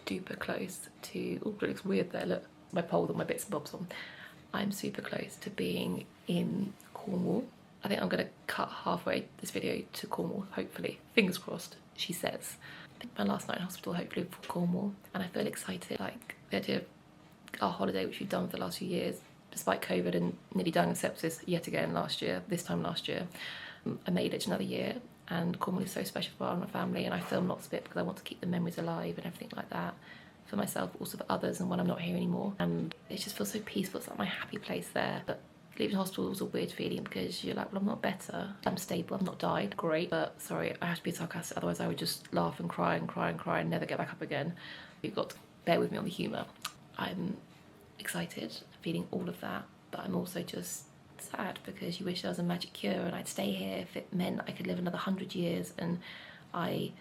duper close to, oh, it looks weird there, look, my pole with all my bits and bobs on. I'm super close to being in Cornwall. I think I'm gonna cut halfway this video to Cornwall, hopefully, fingers crossed, she says. My last night in hospital, hopefully for Cornwall, and I feel excited, like the idea of our holiday, which we've done for the last few years, despite COVID and nearly dying of sepsis yet again this time last year. I made it to another year, and Cornwall is so special for my family, and I film lots of it because I want to keep the memories alive and everything like that, for myself, but also for others, and when I'm not here anymore. And it just feels so peaceful, it's like my happy place there. But leaving hospital was a weird feeling because you're like, well, I'm not better, I'm stable, I've not died, great, but sorry, I have to be sarcastic, otherwise I would just laugh and cry and cry and cry and never get back up again. You've got to bear with me on the humour. I'm excited, feeling all of that, but I'm also just sad because you wish there was a magic cure and I'd stay here if it meant I could live another 100 years and I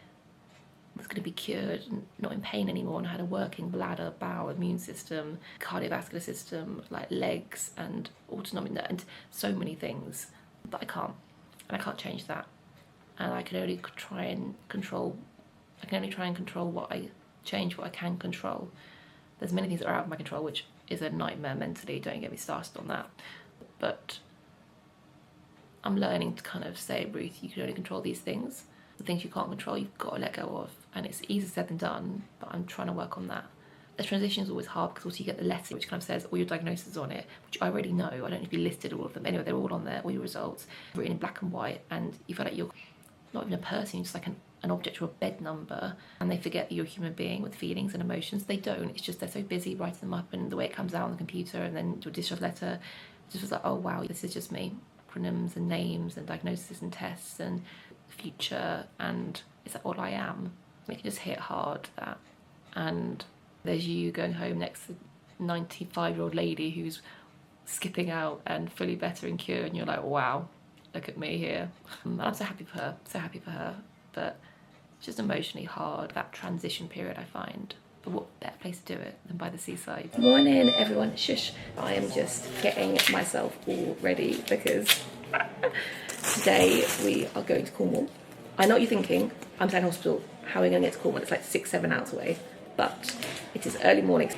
was going to be cured and not in pain anymore, and I had a working bladder, bowel, immune system, cardiovascular system, like legs and autonomic and so many things. But I can't, and I can't change that, and I can only try and control what I can control. There's many things that are out of my control, which is a nightmare mentally, don't get me started on that. But I'm learning to kind of say, Ruth, you can only control these things. The things you can't control, you've got to let go of. And it's easier said than done, but I'm trying to work on that. The transition is always hard because also you get the letter which kind of says all your diagnoses on it, which I already know. I don't need to be listed all of them. Anyway, they're all on there, all your results, written in black and white, and you feel like you're not even a person, you're just like an object or a bed number, and they forget that you're a human being with feelings and emotions. They don't, it's just they're so busy writing them up, and the way it comes out on the computer and then your discharge letter, it just was like, oh wow, this is just me. Acronyms and names and diagnoses and tests and future, and is that all I am? It can just hit hard, that. And there's you going home next to a 95-year-old lady who's skipping out and fully better and cured, and you're like, wow, look at me here. And I'm so happy for her, but it's just emotionally hard, that transition period, I find. But what better place to do it than by the seaside? Morning everyone, shush. I am just getting myself all ready because today we are going to Cornwall. I know what you're thinking, I'm staying in hospital, how are we going to get to Cornwall? It's like 6-7 hours away, but it is early morning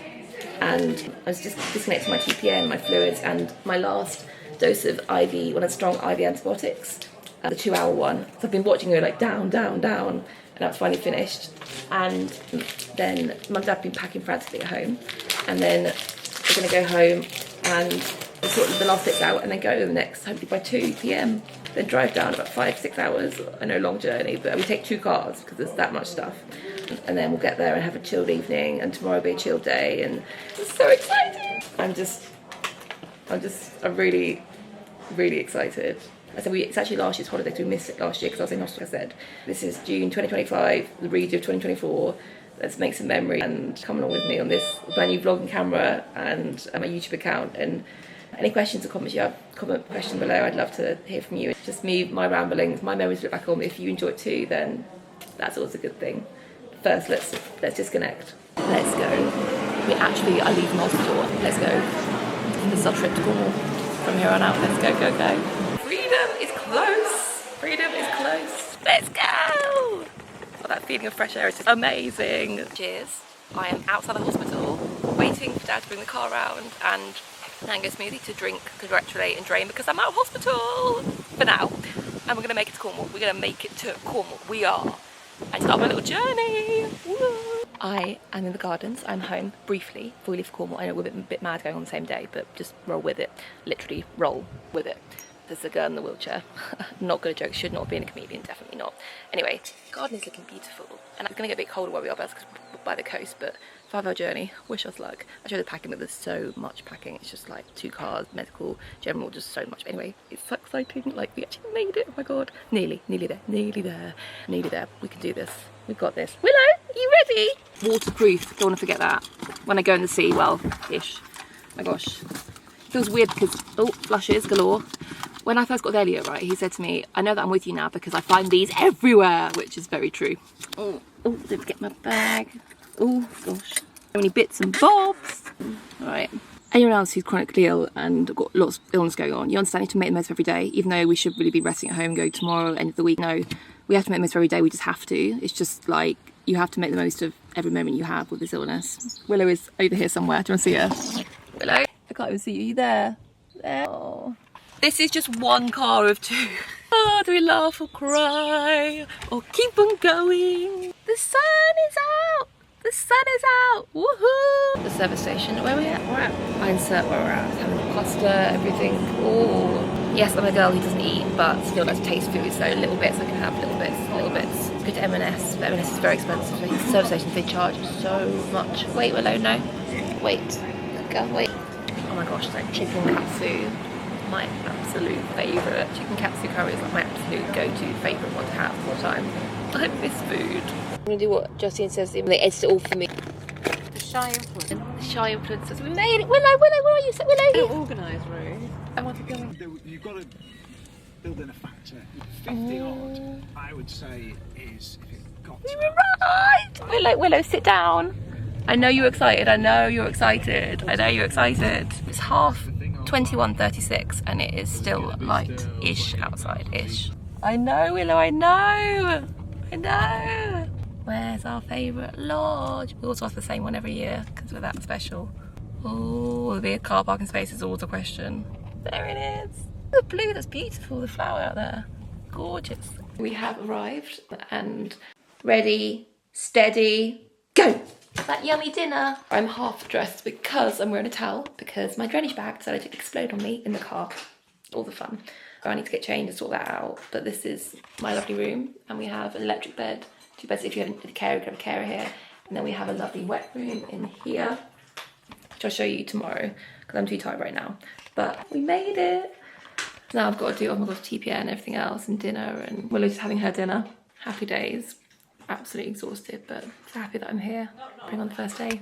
and I was just disconnecting my TPN, my fluids, and my last dose of IV, one of the strong IV antibiotics, the 2-hour one. So I've been watching her like down, down, down, and that's finally finished. And then Mum and Dad have been packing frantically at home, and then we're going to go home and sort the last bits out and then go the next, hopefully by 2 p.m. Then drive down about 5-6 hours. I know, long journey, but we take 2 cars because there's that much stuff. And then we'll get there and have a chilled evening, and tomorrow will be a chilled day, and I'm so excited. I'm really, really excited. I said it's actually last year's holiday, so we missed it last year because I was in hospital. I said this is June 2025, the redo of 2024. Let's make some memory and come along with me on this brand new vlogging camera and my YouTube account. And any questions or comments you have, comment question below. I'd love to hear from you. It's just me, my ramblings, my memories to look back on. If you enjoy it too, then that's always a good thing. First, let's disconnect. Let's go. I leave from hospital. Let's go. This is our trip to Cornwall. From here on out, let's go, go, go. Freedom is close. Freedom is close. Let's go. Oh, that feeling of fresh air is just amazing. Cheers. I am outside the hospital, waiting for Dad to bring the car around and mango smoothie to drink, congratulate and drain because I'm out of hospital for now. And we're going to make it to Cornwall. We're going to make it to Cornwall. We are. And start my little journey. Woo. I am in the gardens. I'm home briefly before we leave for Cornwall. I know we're a bit mad going on the same day, but just roll with it. Literally roll with it. There's a girl in the wheelchair. Not gonna joke, should not be a comedian, definitely not. Anyway, garden is looking beautiful. And it's gonna get a bit colder where we are, but that's by the coast, but 5-hour journey, wish us luck. I showed the packing, but there's so much packing. It's just like 2 cars, medical, general, just so much. But anyway, it's so exciting. Like, we actually made it. Oh my God. Nearly there. We can do this. We've got this. Willow, are you ready? Waterproof, don't want to forget that. When I go in the sea, well, ish. My gosh. It feels weird because, oh, flushes galore. When I first got with Elliot, right, he said to me, I know that I'm with you now because I find these everywhere, which is very true. Oh, don't forget my bag. Oh gosh, so many bits and bobs. All right. Anyone else who's chronically ill and got lots of illness going on, you understand you have to make the most of every day, even though we should really be resting at home, go tomorrow, end of the week. No, we have to make the most of every day, we just have to. It's just like you have to make the most of every moment you have with this illness. Willow is over here somewhere. Do you want to see her? Willow? I can't even see you. Are you there? There. Oh. This is just one car of two. Oh, do we laugh or cry? Or keep on going? The sun is out! The sun is out! Woohoo! The service station. Where are we at? We're at. I insert where we're at. Having pasta, everything. Oh. Yes, I'm a girl who doesn't eat, but still likes to taste food, so little bits I can have, little bits, little bits. Go to M&S, but M&S is very expensive. So the service stations, they charge so much. Wait, Willow, no. Wait. Girl, wait. Oh my gosh, like chicken katsu. My absolute favourite. Chicken katsu curry is like my absolute go-to favourite one to have all the time. I miss food. I'm gonna do what Justine says, they edit it all for me. The shy influence. The shy influencers. We made it! Willow, Willow, where are you? Willow! So organised, Ruth. I want to go in. You've got to build in a factor. 50 odd, I would say, is if it got to. You were right! Willow, sit down. I know you're excited. I know you're excited. I know you're excited. It's half 21:36 and it is still light-ish outside-ish. I know, Willow, I know! I know! Where's our favourite lodge? We also have the same one every year because we're that special. Oh, there'll be a car parking space is always a question. There it is. The blue, that's beautiful, the flower out there. Gorgeous. We have arrived and ready, steady, go! That yummy dinner. I'm half dressed because I'm wearing a towel because my drainage bag decided to explode on me in the car. All the fun. So I need to get changed and sort that out. But this is my lovely room and we have an electric bed. 2 beds if you have a carer, you can have a carer here. And then we have a lovely wet room in here, which I'll show you tomorrow because I'm too tired right now. But we made it. Now I've got to do, oh my gosh, TPN and everything else and dinner, and Willow's having her dinner. Happy days. Absolutely exhausted, but so happy that I'm here. Bring on the first day.